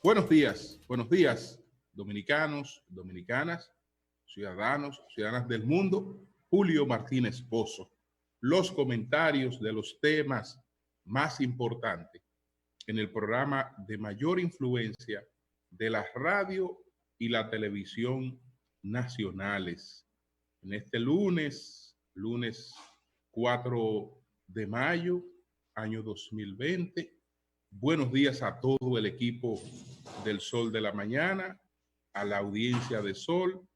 buenos días, dominicanos, dominicanas, ciudadanos, ciudadanas del mundo. Julio Martínez Pozo. Los comentarios de los temas más importantes en el programa de mayor influencia de la radio y la televisión nacionales. En este lunes 4 de mayo, año 2020. Buenos días a todo el equipo del Sol de la Mañana, a la audiencia de Sol,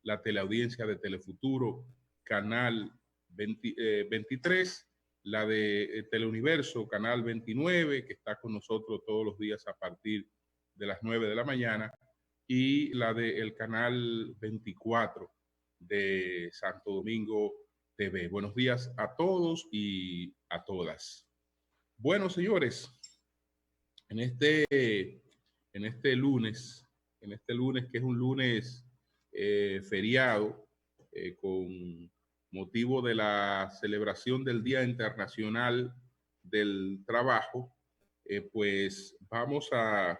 la teleaudiencia de Telefuturo, Canal 23, la de Teleuniverso, Canal 29, que está con nosotros todos los días a partir de las 9 de la mañana, y la del Canal 24 de Santo Domingo TV. Buenos días a todos y a todas. Bueno, señores, en este lunes que es un lunes feriado, con motivo de la celebración del Día Internacional del Trabajo, pues vamos a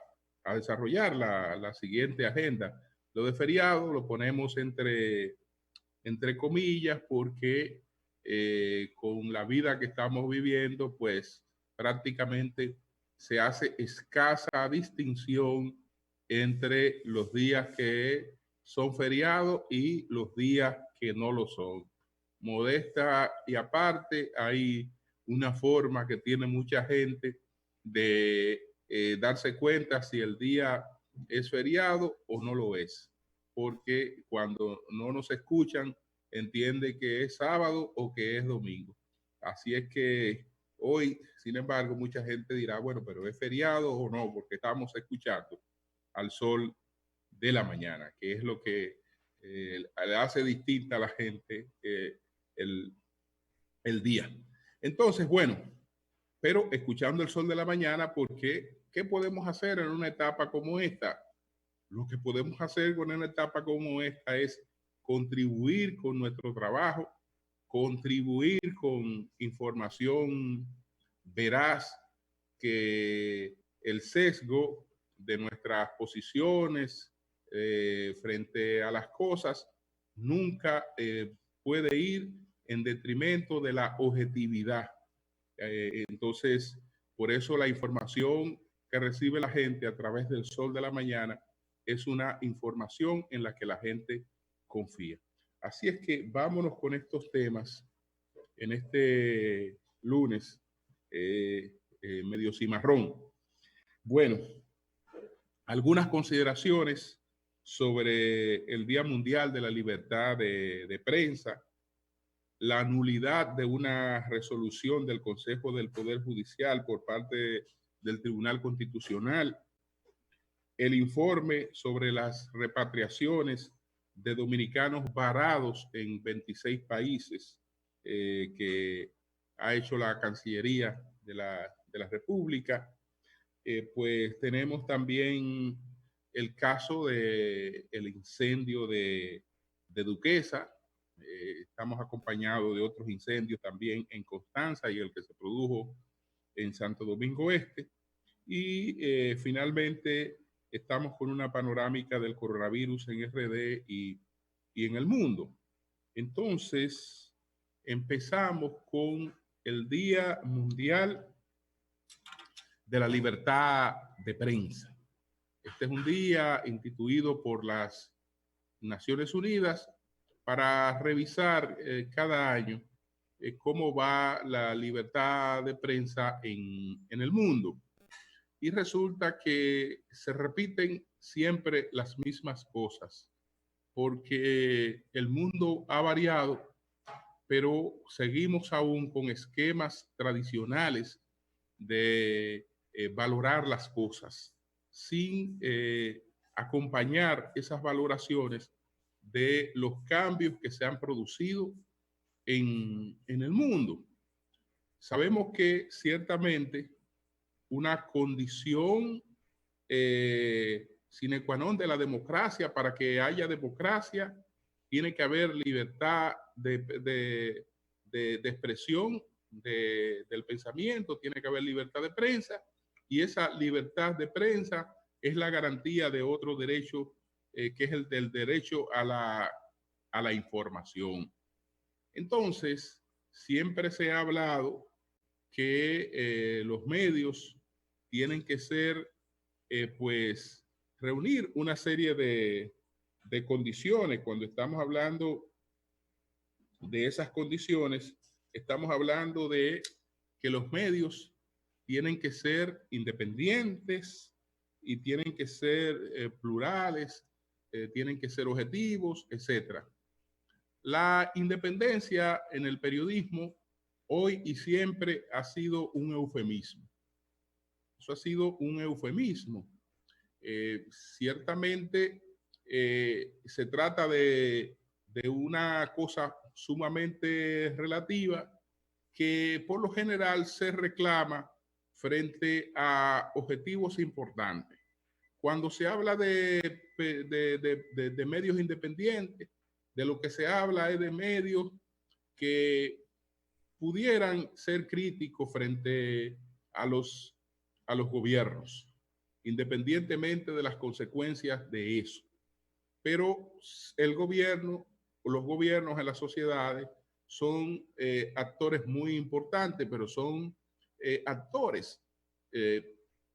desarrollar la siguiente agenda. Lo de feriado lo ponemos entre comillas porque con la vida que estamos viviendo, pues prácticamente se hace escasa distinción entre los días que son feriados y los días que no lo son. Modesta y aparte, hay una forma que tiene mucha gente de darse cuenta si el día es feriado o no lo es, porque cuando no nos escuchan, entiende que es sábado o que es domingo. Así es que hoy, sin embargo, mucha gente dirá, bueno, pero ¿es feriado o no? Porque estamos escuchando al Sol de la Mañana, que es lo que le hace distinta a la gente el día. Entonces, bueno, pero escuchando el Sol de la Mañana, porque ¿qué podemos hacer en una etapa como esta? Lo que podemos hacer con una etapa como esta es contribuir con nuestro trabajo, contribuir con información veraz, que el sesgo de nuestras posiciones frente a las cosas nunca puede ir en detrimento de la objetividad. Entonces, por eso la información que recibe la gente a través del Sol de la Mañana es una información en la que la gente confía. Así es que vámonos con estos temas en este lunes medio cimarrón. Bueno, algunas consideraciones sobre el Día Mundial de la Libertad de Prensa, la nulidad de una resolución del Consejo del Poder Judicial por parte del Tribunal Constitucional, el informe sobre las repatriaciones de dominicanos varados en 26 países que ha hecho la Cancillería de la República. Pues tenemos también el caso del incendio de Duquesa. Estamos acompañados de otros incendios también en Constanza y el que se produjo en Santo Domingo Este. Y finalmente estamos con una panorámica del coronavirus en RD y en el mundo. Entonces, empezamos con el Día Mundial de la Libertad de Prensa. Este es un día instituido por las Naciones Unidas para revisar cada año cómo va la libertad de prensa en el mundo. Y resulta que se repiten siempre las mismas cosas, porque el mundo ha variado, pero seguimos aún con esquemas tradicionales de valorar las cosas, sin acompañar esas valoraciones de los cambios que se han producido en el mundo. Sabemos que ciertamente una condición sine qua non de la democracia, para que haya democracia, tiene que haber libertad de expresión del pensamiento, tiene que haber libertad de prensa, y esa libertad de prensa es la garantía de otro derecho, que es el del derecho a la información. Entonces, siempre se ha hablado que los medios tienen que ser, pues, reunir una serie de condiciones. Cuando estamos hablando de esas condiciones, estamos hablando de que los medios tienen que ser independientes y tienen que ser plurales, tienen que ser objetivos, etc. La independencia en el periodismo hoy y siempre ha sido un eufemismo. Eso ha sido un eufemismo. Ciertamente se trata de una cosa sumamente relativa que por lo general se reclama frente a objetivos importantes. Cuando se habla de medios independientes, de lo que se habla es de medios que pudieran ser críticos frente a los gobiernos, independientemente de las consecuencias de eso. Pero el gobierno o los gobiernos en las sociedades son actores muy importantes, pero son actores.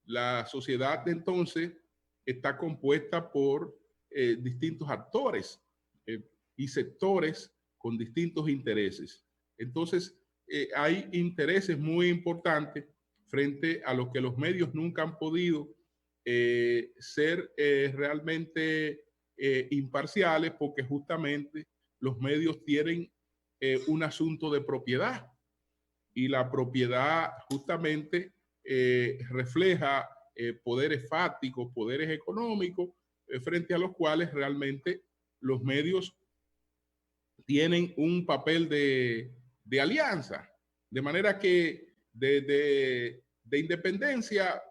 La sociedad de entonces está compuesta por distintos actores y sectores con distintos intereses. Entonces, hay intereses muy importantes frente a los que los medios nunca han podido ser realmente imparciales, porque justamente los medios tienen un asunto de propiedad, y la propiedad justamente refleja poderes fácticos, poderes económicos, frente a los cuales realmente los medios tienen un papel de alianza. De manera que de independencia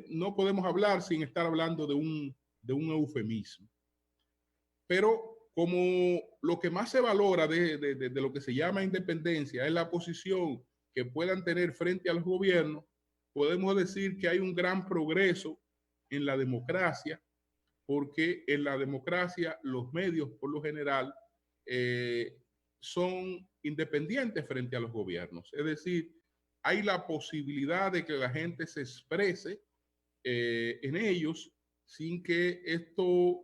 no podemos hablar sin estar hablando de un eufemismo. Pero como lo que más se valora de lo que se llama independencia es la posición que puedan tener frente a los gobiernos, podemos decir que hay un gran progreso en la democracia, porque en la democracia los medios por lo general son independientes frente a los gobiernos. Es decir, hay la posibilidad de que la gente se exprese en ellos sin que esto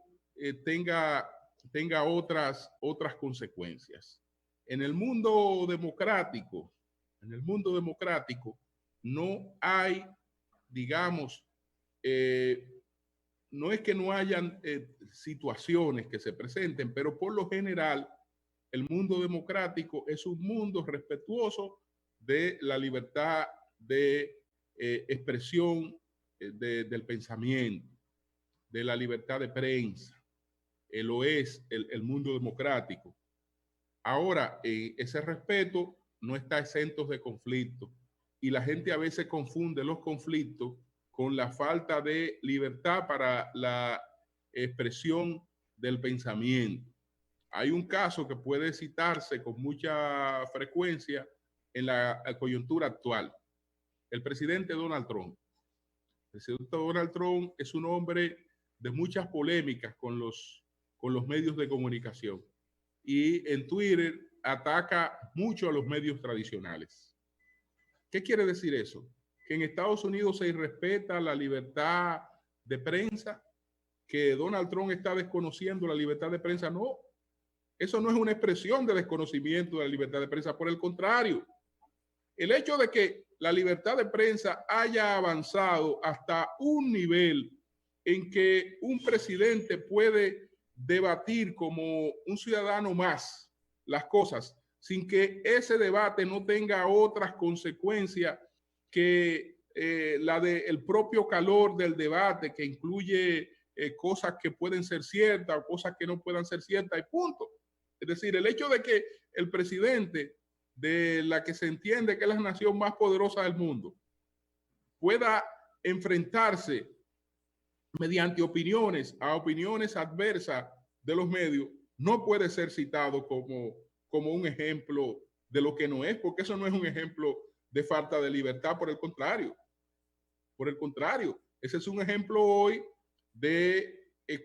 tenga otras consecuencias. En el mundo democrático, no hay, digamos, no es que no hayan situaciones que se presenten, pero por lo general el mundo democrático es un mundo respetuoso de la libertad de expresión del pensamiento, de la libertad de prensa. Lo es el mundo democrático. Ahora, ese respeto no está exento de conflictos, y la gente a veces confunde los conflictos con la falta de libertad para la expresión del pensamiento. Hay un caso que puede citarse con mucha frecuencia en la coyuntura actual: el presidente Donald Trump. El presidente Donald Trump es un hombre de muchas polémicas con los medios de comunicación, y en Twitter ataca mucho a los medios tradicionales. ¿Qué quiere decir eso? Que en Estados Unidos se irrespeta la libertad de prensa, que Donald Trump está desconociendo la libertad de prensa. No, eso no es una expresión de desconocimiento de la libertad de prensa. Por el contrario, el hecho de que la libertad de prensa haya avanzado hasta un nivel en que un presidente puede debatir como un ciudadano más las cosas sin que ese debate no tenga otras consecuencias que la del propio calor del debate, que incluye cosas que pueden ser ciertas o cosas que no puedan ser ciertas, y punto. Es decir, el hecho de que el presidente de la que se entiende que es la nación más poderosa del mundo pueda enfrentarse mediante opiniones a opiniones adversas de los medios, no puede ser citado como un ejemplo de lo que no es, porque eso no es un ejemplo de falta de libertad. Por el contrario, Ese es un ejemplo hoy de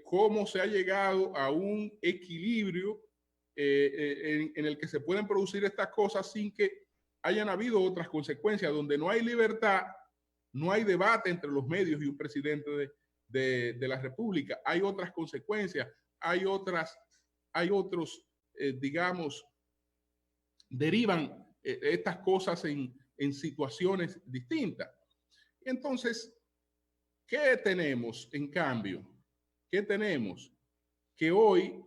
cómo se ha llegado a un equilibrio en el que se pueden producir estas cosas sin que hayan habido otras consecuencias. Donde no hay libertad, no hay debate entre los medios y un presidente de la República. Hay otras consecuencias, hay otros, digamos, derivan estas cosas en situaciones distintas. Entonces, ¿qué tenemos en cambio? ¿Qué tenemos? Que hoy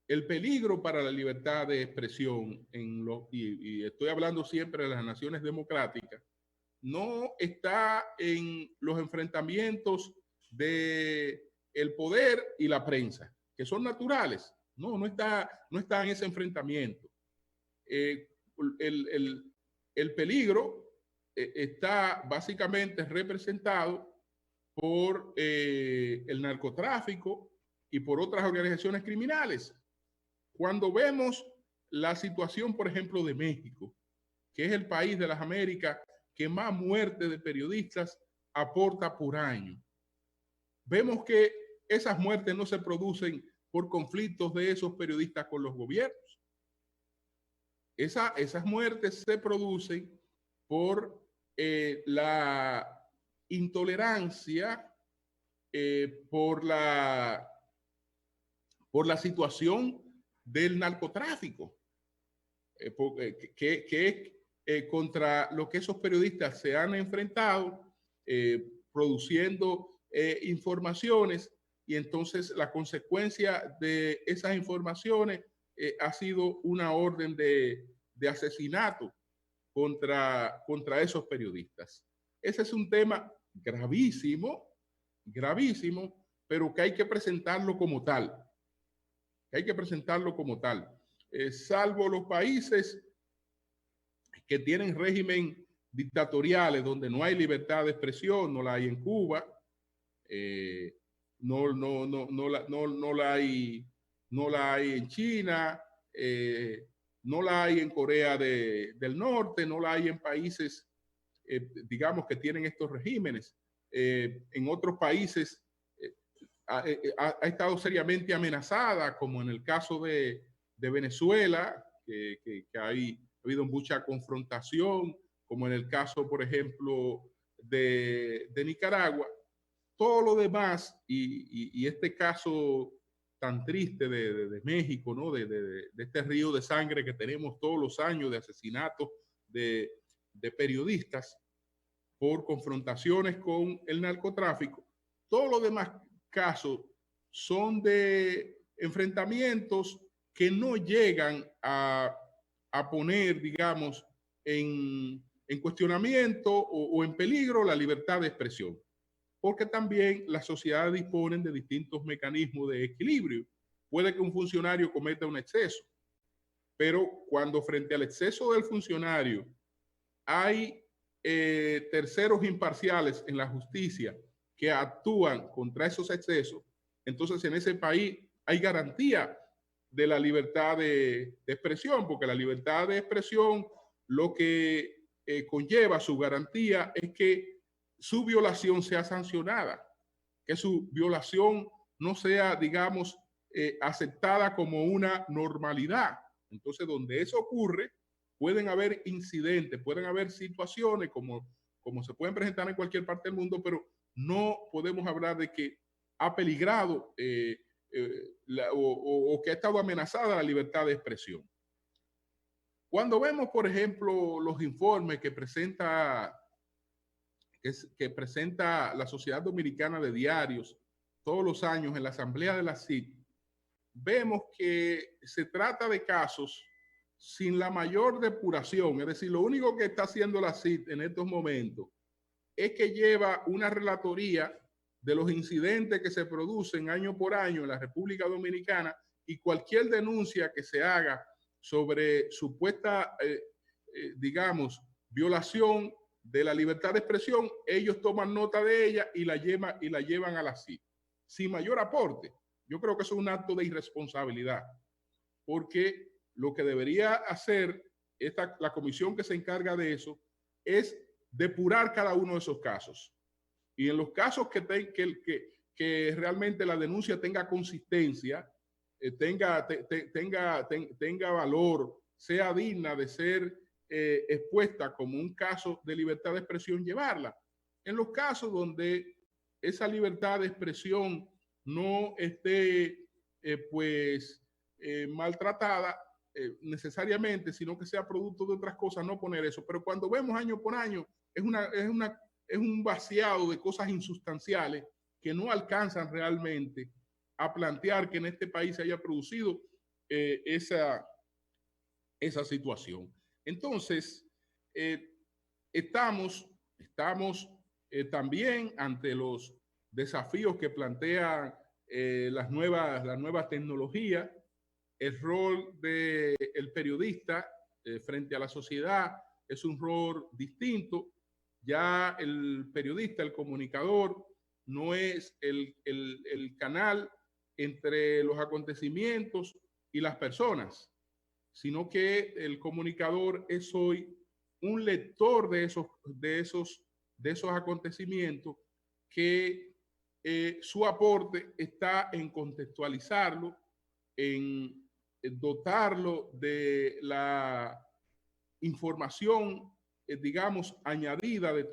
el peligro para la libertad de expresión, y estoy hablando siempre de las naciones democráticas, no está en los enfrentamientos de el poder y la prensa, que son naturales. No está en ese enfrentamiento. El, el peligro está básicamente representado por el narcotráfico y por otras organizaciones criminales. Cuando vemos la situación, por ejemplo, de México, que es el país de las Américas que más muertes de periodistas aporta por año, vemos que esas muertes no se producen por conflictos de esos periodistas con los gobiernos. Esas muertes se producen por la intolerancia, por la situación del narcotráfico, que es contra lo que esos periodistas se han enfrentado, produciendo informaciones, y entonces la consecuencia de esas informaciones ha sido una orden de asesinato contra esos periodistas. Ese es un tema gravísimo, gravísimo, pero que hay que presentarlo como tal. Salvo los países que tienen régimen dictatoriales donde no hay libertad de expresión, no la hay en Cuba, no la hay en China, no la hay en Corea del Norte, no la hay en países, digamos, que tienen estos regímenes. En otros países ha estado seriamente amenazada, como en el caso de Venezuela, que ha habido mucha confrontación, como en el caso, por ejemplo, de Nicaragua. Todo lo demás, y este caso tan triste de México, ¿no? de este río de sangre que tenemos todos los años de asesinatos de periodistas por confrontaciones con el narcotráfico. Todos los demás casos son de enfrentamientos que no llegan a poner, digamos, en cuestionamiento o en peligro la libertad de expresión, porque también las sociedades disponen de distintos mecanismos de equilibrio. Puede que un funcionario cometa un exceso, pero cuando frente al exceso del funcionario hay terceros imparciales en la justicia que actúan contra esos excesos, entonces en ese país hay garantía de la libertad de expresión, porque la libertad de expresión lo que conlleva su garantía es que su violación sea sancionada, que su violación no sea, digamos, aceptada como una normalidad. Entonces, donde eso ocurre, pueden haber incidentes, pueden haber situaciones como se pueden presentar en cualquier parte del mundo, pero no podemos hablar de que ha peligrado o que ha estado amenazada la libertad de expresión. Cuando vemos, por ejemplo, los informes que presenta la Sociedad Dominicana de Diarios todos los años en la Asamblea de la CID, vemos que se trata de casos sin la mayor depuración. Es decir, lo único que está haciendo la CID en estos momentos es que lleva una relatoría de los incidentes que se producen año por año en la República Dominicana, y cualquier denuncia que se haga sobre supuesta, digamos, violación de la libertad de expresión, ellos toman nota de ella y la llevan a la CID sin mayor aporte. Yo creo que eso es un acto de irresponsabilidad, porque lo que debería hacer la comisión que se encarga de eso es depurar cada uno de esos casos Y en los casos que realmente la denuncia tenga consistencia, tenga valor, sea digna de ser expuesta como un caso de libertad de expresión, llevarla. En los casos donde esa libertad de expresión no esté maltratada necesariamente, sino que sea producto de otras cosas, no poner eso. Pero cuando vemos año por año, es un vaciado de cosas insustanciales que no alcanzan realmente a plantear que en este país se haya producido esa situación. Entonces, estamos también ante los desafíos que plantean las nuevas tecnologías, el rol del periodista frente a la sociedad es un rol distinto. Ya el periodista, el comunicador, no es el canal entre los acontecimientos y las personas, sino que el comunicador es hoy un lector de esos acontecimientos, que su aporte está en contextualizarlo, en dotarlo de la información, digamos, añadida de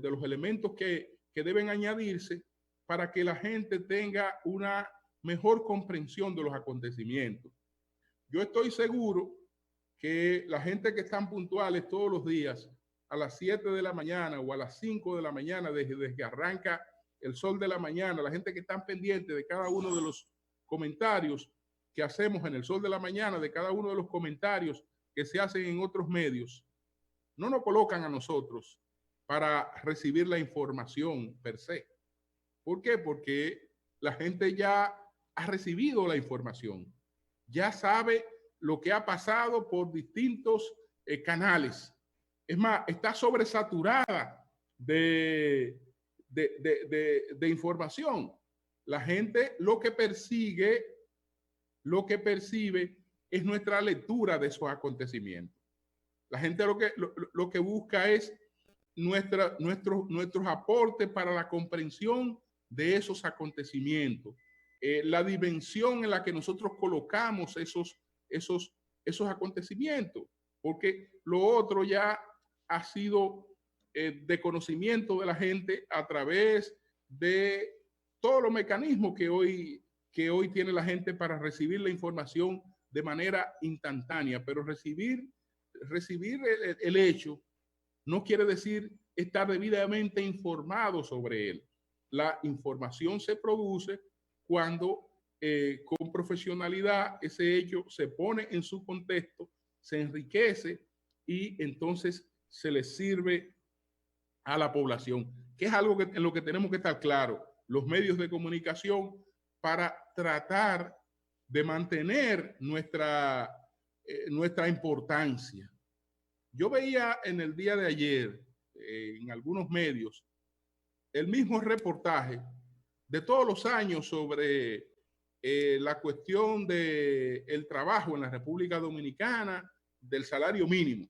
los elementos que deben añadirse para que la gente tenga una mejor comprensión de los acontecimientos. Yo estoy seguro que la gente que están puntuales todos los días a las 7 de la mañana o a las 5 de la mañana, desde que arranca el sol de la mañana, la gente que están pendiente de cada uno de los comentarios que hacemos en el sol de la mañana, de cada uno de los comentarios que se hacen en otros medios, no nos colocan a nosotros para recibir la información per se. ¿Por qué? Porque la gente ya ha recibido la información, ya sabe lo que ha pasado por distintos canales. Es más, está sobresaturada de información. La gente lo que percibe es nuestra lectura de esos acontecimientos. La gente lo que busca es nuestros aportes para la comprensión de esos acontecimientos, la dimensión en la que nosotros colocamos esos acontecimientos, porque lo otro ya ha sido de conocimiento de la gente a través de todos los mecanismos que hoy tiene la gente para recibir la información de manera instantánea. Pero recibir el hecho no quiere decir estar debidamente informado sobre él. La información se produce cuando con profesionalidad ese hecho se pone en su contexto, se enriquece y entonces se le sirve a la población, que es algo en lo que tenemos que estar claros, los medios de comunicación, para tratar de mantener nuestra importancia. Yo veía en el día de ayer, en algunos medios, el mismo reportaje de todos los años sobre la cuestión del trabajo en la República Dominicana, del salario mínimo.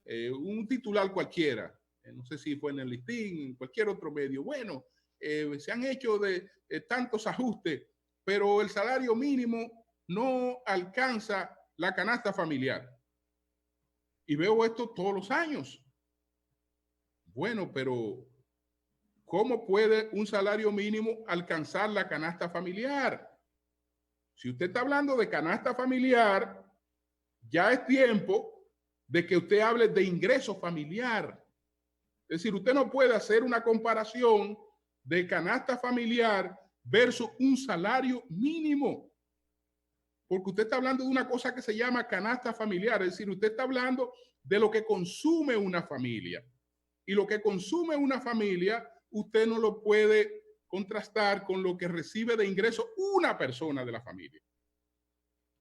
Un titular cualquiera, no sé si fue en el Listín, en cualquier otro medio. Bueno, se han hecho tantos ajustes, pero el salario mínimo no alcanza la canasta familiar. Y veo esto todos los años. Bueno, pero ¿cómo puede un salario mínimo alcanzar la canasta familiar? Si usted está hablando de canasta familiar, ya es tiempo de que usted hable de ingreso familiar. Es decir, usted no puede hacer una comparación de canasta familiar versus un salario mínimo, porque usted está hablando de una cosa que se llama canasta familiar. Es decir, usted está hablando de lo que consume una familia. Y lo que consume una familia, usted no lo puede contrastar con lo que recibe de ingreso una persona de la familia.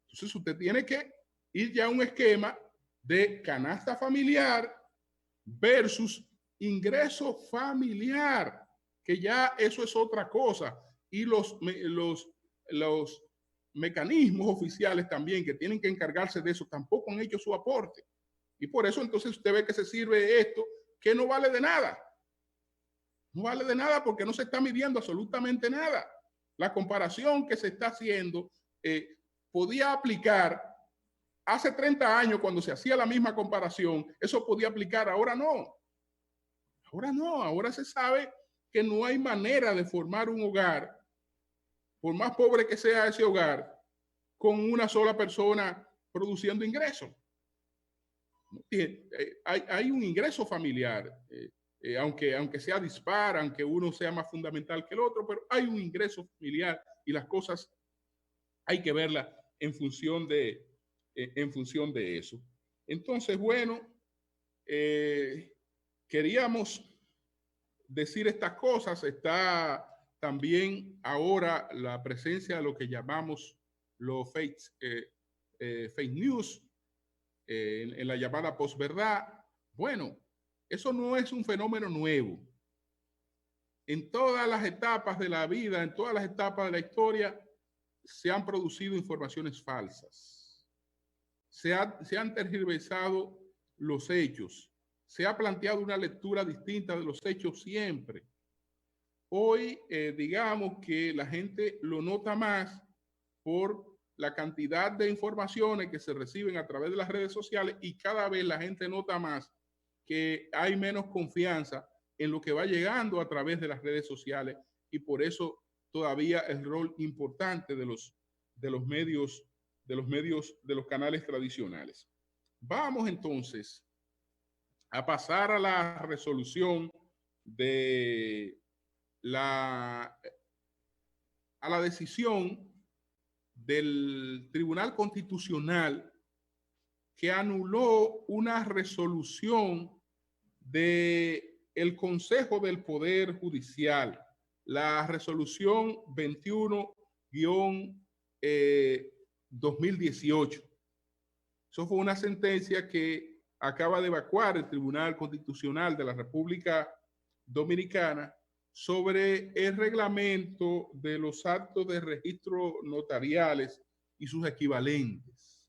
Entonces usted tiene que ir ya a un esquema de canasta familiar versus ingreso familiar, que ya eso es otra cosa. Y los mecanismos oficiales también que tienen que encargarse de eso tampoco han hecho su aporte. Y por eso entonces usted ve que se sirve esto que no vale de nada. No vale de nada porque no se está midiendo absolutamente nada. La comparación que se está haciendo podía aplicar hace 30 años cuando se hacía la misma comparación. Eso podía aplicar, ahora no. Ahora no, ahora se sabe que no hay manera de formar un hogar, por más pobre que sea ese hogar, con una sola persona produciendo ingresos. Hay un ingreso familiar, aunque sea dispar, aunque uno sea más fundamental que el otro, pero hay un ingreso familiar y las cosas hay que verlas en función de eso. Entonces, bueno, queríamos decir estas cosas. Está también ahora la presencia de lo que llamamos los fake news, en la llamada posverdad. Bueno, eso no es un fenómeno nuevo. En todas las etapas de la vida, en todas las etapas de la historia, se han producido informaciones falsas. Se han tergiversado los hechos. Se ha planteado una lectura distinta de los hechos siempre. Hoy, digamos que la gente lo nota más por la cantidad de informaciones que se reciben a través de las redes sociales, y cada vez la gente nota más que hay menos confianza en lo que va llegando a través de las redes sociales, y por eso todavía el rol importante de los medios, de los canales tradicionales. Vamos entonces a pasar a la resolución de a la decisión del Tribunal Constitucional que anuló una resolución del Consejo del Poder Judicial, la resolución 21-2018. Eso fue una sentencia que acaba de evacuar el Tribunal Constitucional de la República Dominicana sobre el reglamento de los actos de registro notariales y sus equivalentes.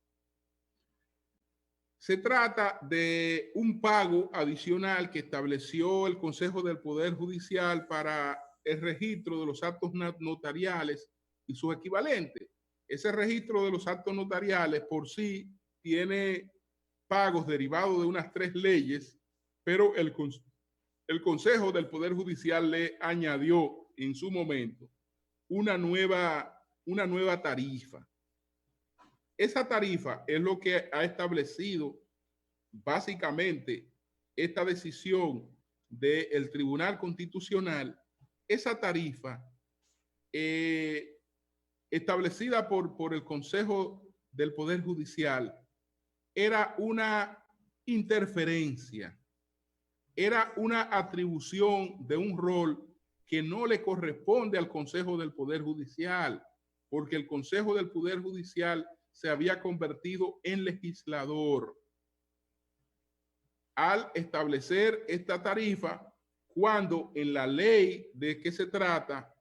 Se trata de un pago adicional que estableció el Consejo del Poder Judicial para el registro de los actos notariales y sus equivalentes. Ese registro de los actos notariales por sí tiene pagos derivados de unas 3 leyes, pero el Consejo del Poder Judicial le añadió en su momento una nueva tarifa. Esa tarifa es lo que ha establecido básicamente esta decisión del Tribunal Constitucional. Esa tarifa establecida por el Consejo del Poder Judicial era una interferencia, era una atribución de un rol que no le corresponde al Consejo del Poder Judicial, porque el Consejo del Poder Judicial se había convertido en legislador al establecer esta tarifa, cuando en la ley de que se trata,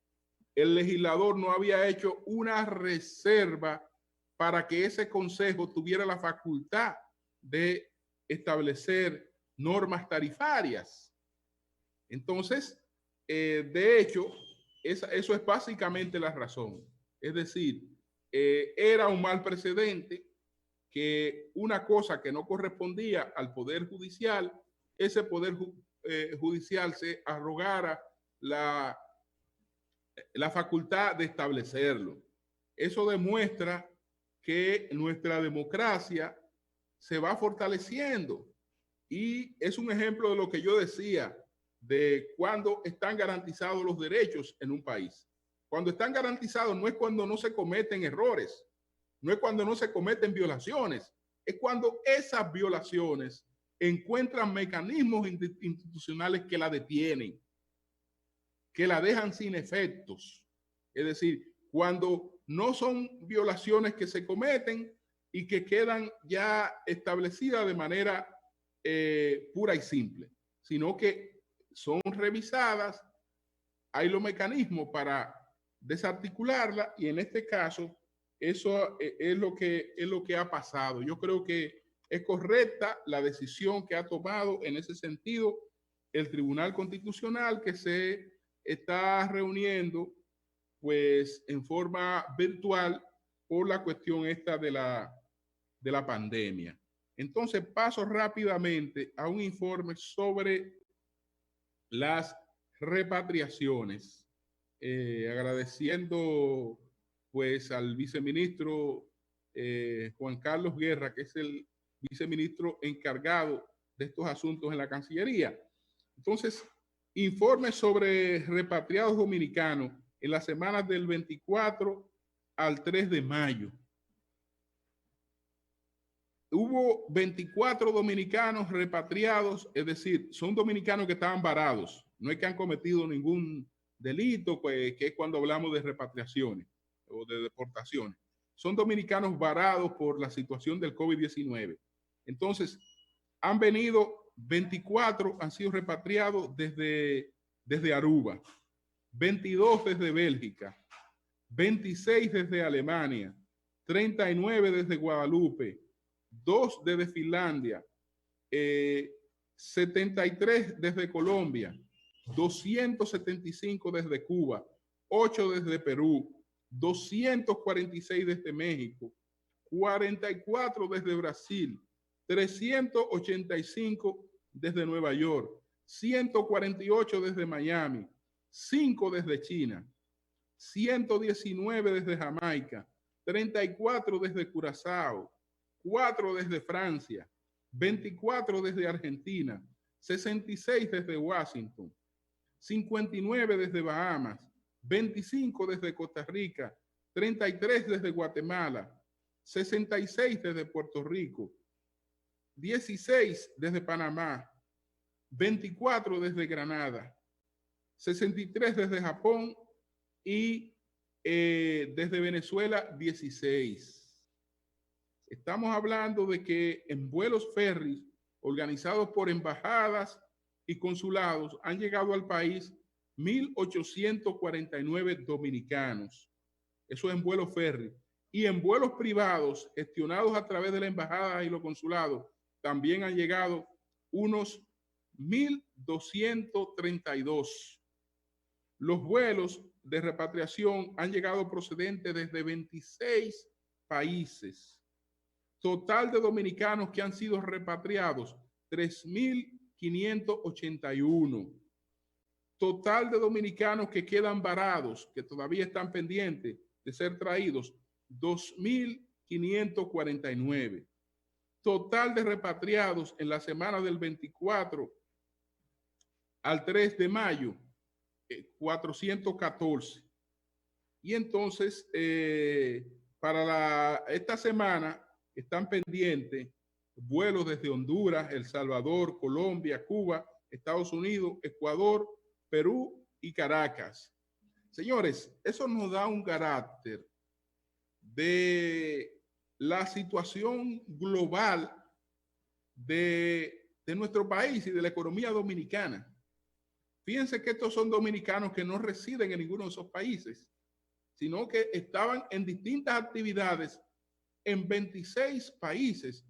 el legislador no había hecho una reserva para que ese consejo tuviera la facultad de establecer normas tarifarias. Entonces, de hecho, eso es básicamente la razón. Es decir, era un mal precedente que una cosa que no correspondía al Poder Judicial, ese Poder Judicial se arrogara la facultad de establecerlo. Eso demuestra que nuestra democracia se va fortaleciendo, y es un ejemplo de lo que yo decía de cuando están garantizados los derechos en un país. Cuando están garantizados no es cuando no se cometen errores, no es cuando no se cometen violaciones, es cuando esas violaciones encuentran mecanismos institucionales que la detienen, que la dejan sin efectos. Es decir, cuando no son violaciones que se cometen y que quedan ya establecidas de manera pura y simple, sino que son revisadas, hay los mecanismos para desarticularla, y en este caso eso es lo que ha pasado. Yo creo que es correcta la decisión que ha tomado en ese sentido el Tribunal Constitucional, que se está reuniendo pues en forma virtual por la cuestión esta de la pandemia. Entonces paso rápidamente a un informe sobre las repatriaciones, agradeciendo pues al viceministro Juan Carlos Guerra, que es el viceministro encargado de estos asuntos en la Cancillería. Entonces, informe sobre repatriados dominicanos en las semanas del 24 al 3 de mayo. Hubo 24 dominicanos repatriados, es decir, son dominicanos que estaban varados, no es que han cometido ningún delito, pues, que es cuando hablamos de repatriaciones o de deportaciones. Son dominicanos varados por la situación del COVID-19. Entonces, han venido 24, han sido repatriados desde Aruba, 22 desde Bélgica, 26 desde Alemania, 39 desde Guadalupe, 2 desde Finlandia, 73 desde Colombia, 275 desde Cuba, 8 desde Perú, 246 desde México, 44 desde Brasil, 385 desde Nueva York, 148 desde Miami, 5 desde China, 119 desde Jamaica, 34 desde Curazao, 4 desde Francia, 24 desde Argentina, 66 desde Washington, 59 desde Bahamas, 25 desde Costa Rica, 33 desde Guatemala, 66 desde Puerto Rico, 16 desde Panamá, 24 desde Granada, 63 desde Japón y desde Venezuela 16. Estamos hablando de que en vuelos ferries organizados por embajadas y consulados han llegado al país 1.849 dominicanos. Eso es en vuelos ferries. Y en vuelos privados gestionados a través de la embajada y los consulados también han llegado unos 1.232. Los vuelos de repatriación han llegado procedentes desde 26 países. Total de dominicanos que han sido repatriados, 3.581. Total de dominicanos que quedan varados, que todavía están pendientes de ser traídos, 2.549. Total de repatriados en la semana del 24 al 3 de mayo, 414. Y entonces, para esta semana están pendientes vuelos desde Honduras, El Salvador, Colombia, Cuba, Estados Unidos, Ecuador, Perú y Caracas. Señores, eso nos da un carácter de la situación global de nuestro país y de la economía dominicana. Fíjense que estos son dominicanos que no residen en ninguno de esos países, sino que estaban en distintas actividades en 26 países,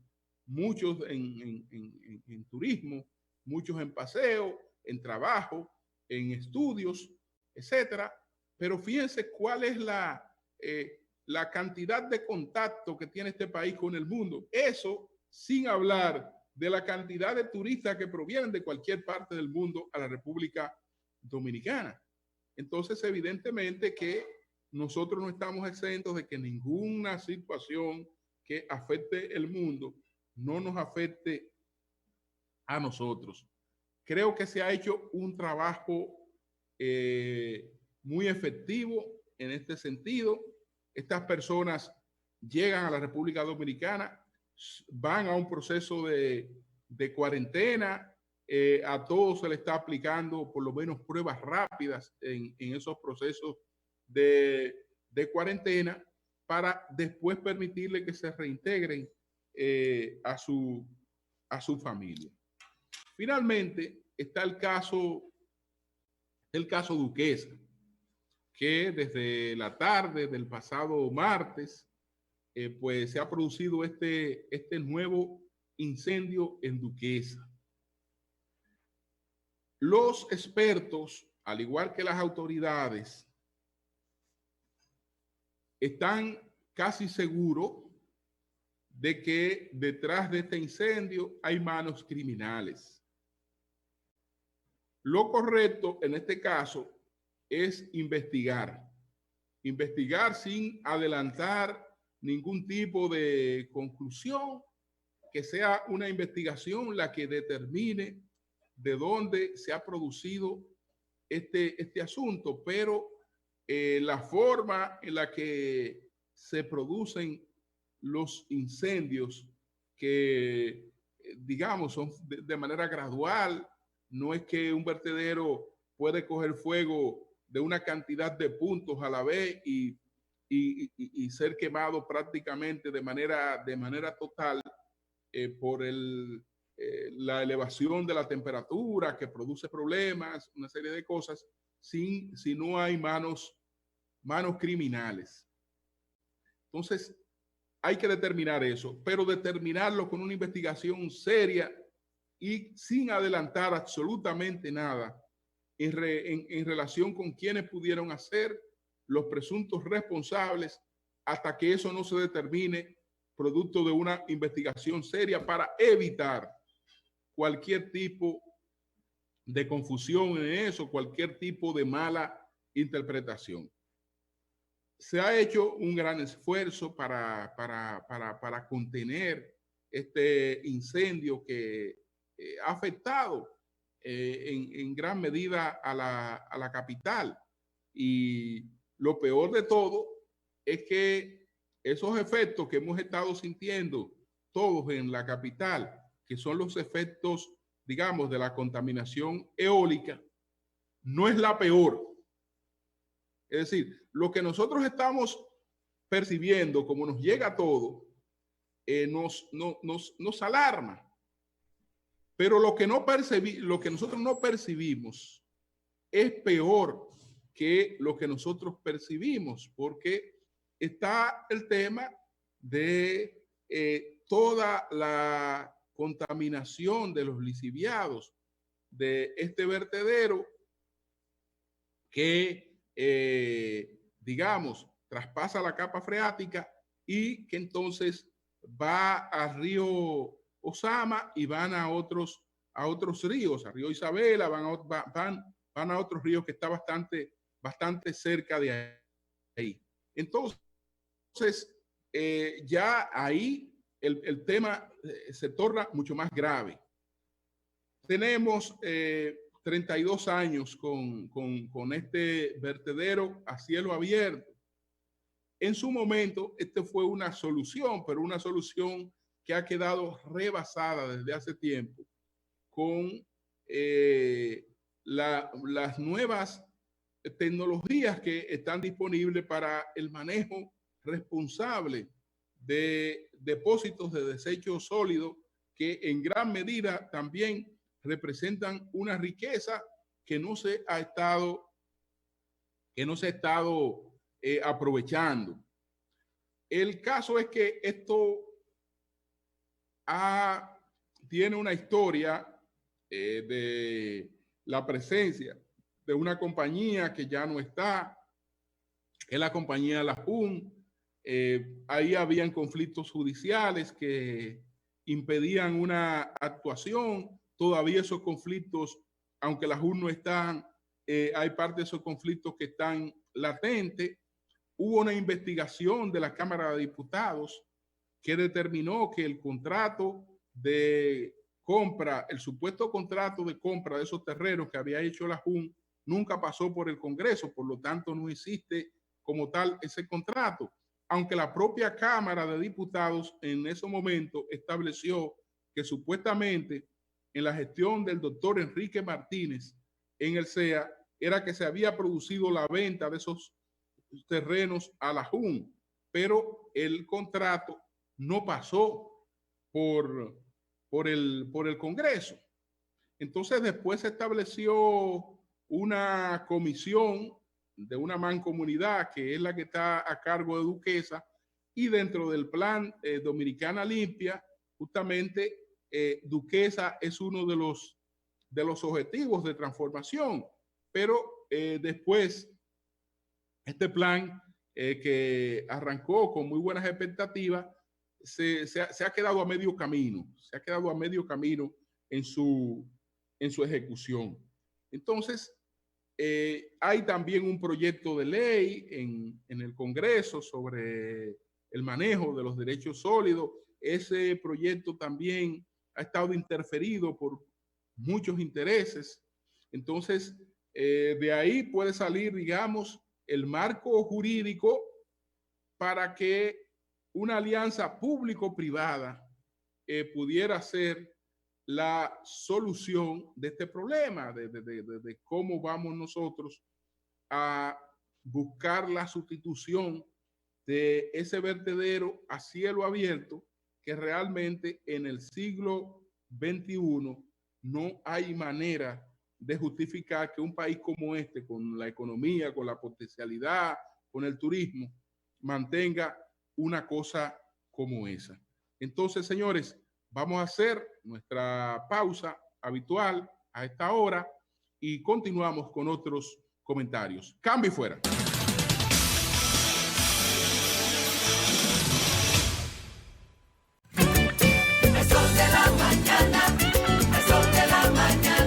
muchos en turismo, muchos en paseo, en trabajo, en estudios, etcétera. Pero fíjense cuál es la cantidad de contacto que tiene este país con el mundo. Eso sin hablar de la cantidad de turistas que provienen de cualquier parte del mundo a la República Dominicana. Entonces, evidentemente que nosotros no estamos exentos de que ninguna situación que afecte el mundo no nos afecte a nosotros. Creo que se ha hecho un trabajo muy efectivo en este sentido. Estas personas llegan a la República Dominicana, van a un proceso de cuarentena, a todos se le está aplicando por lo menos pruebas rápidas en esos procesos de cuarentena para después permitirle que se reintegren a su familia. Finalmente está el caso Duquesa, que desde la tarde del pasado martes pues se ha producido este nuevo incendio en Duquesa. Los expertos, al igual que las autoridades, están casi seguros de que detrás de este incendio hay manos criminales. Lo correcto en este caso es investigar sin adelantar ningún tipo de conclusión, que sea una investigación la que determine de dónde se ha producido este asunto, pero la forma en la que se producen los incendios, que digamos son de manera gradual, no es que un vertedero puede coger fuego de una cantidad de puntos a la vez y ser quemado prácticamente de manera total por la elevación de la temperatura que produce problemas, una serie de cosas, si no hay manos criminales. Entonces, hay que determinar eso, pero determinarlo con una investigación seria y sin adelantar absolutamente nada en relación con quienes pudieron hacer, los presuntos responsables, hasta que eso no se determine producto de una investigación seria para evitar cualquier tipo de confusión en eso, cualquier tipo de mala interpretación. Se ha hecho un gran esfuerzo para contener este incendio que ha afectado en gran medida a la capital. Y lo peor de todo es que esos efectos que hemos estado sintiendo todos en la capital, que son los efectos, digamos, de la contaminación eólica, no es la peor. Es decir, lo que nosotros estamos percibiendo, como nos llega todo, nos alarma. Pero lo que nosotros no percibimos es peor que lo que nosotros percibimos, porque está el tema de toda la contaminación de los lixiviados de este vertedero que, digamos, traspasa la capa freática y que entonces va al río Osama y van a otros ríos, a río Isabela, van a otros ríos que está bastante cerca de ahí. Entonces, ya ahí el tema se torna mucho más grave. Tenemos 32 años con este vertedero a cielo abierto. En su momento, este fue una solución, pero una solución que ha quedado rebasada desde hace tiempo con las nuevas tecnologías que están disponibles para el manejo responsable de depósitos de desechos sólidos, que en gran medida también representan una riqueza que no se ha estado aprovechando. El caso es que esto tiene una historia de la presencia de una compañía que ya no está, que es la compañía La Jun. Ahí habían conflictos judiciales que impedían una actuación. Todavía esos conflictos, aunque la Jun no están, hay parte de esos conflictos que están latentes. Hubo una investigación de la Cámara de Diputados que determinó que el contrato de compra, el supuesto contrato de compra de esos terrenos que había hecho la Jun, nunca pasó por el Congreso, por lo tanto no existe como tal ese contrato, aunque la propia Cámara de Diputados en ese momento estableció que supuestamente en la gestión del doctor Enrique Martínez en el CEA era que se había producido la venta de esos terrenos a la Jun, pero el contrato no pasó por el Congreso. Entonces después se estableció una comisión de una mancomunidad que es la que está a cargo de Duquesa, y dentro del plan Dominicana Limpia, justamente Duquesa es uno de los de los objetivos de transformación. Pero después, este plan que arrancó con muy buenas expectativas, se ha quedado a medio camino, en su ejecución. Entonces, hay también un proyecto de ley en el Congreso sobre el manejo de los derechos sólidos. Ese proyecto también ha estado interferido por muchos intereses. Entonces, de ahí puede salir, digamos, el marco jurídico para que una alianza público-privada pudiera ser la solución de este problema, de cómo vamos nosotros a buscar la sustitución de ese vertedero a cielo abierto que realmente en el siglo XXI no hay manera de justificar que un país como este, con la economía, con la potencialidad, con el turismo, mantenga una cosa como esa. Entonces, señores, vamos a hacer nuestra pausa habitual a esta hora y continuamos con otros comentarios. Cambio y fuera.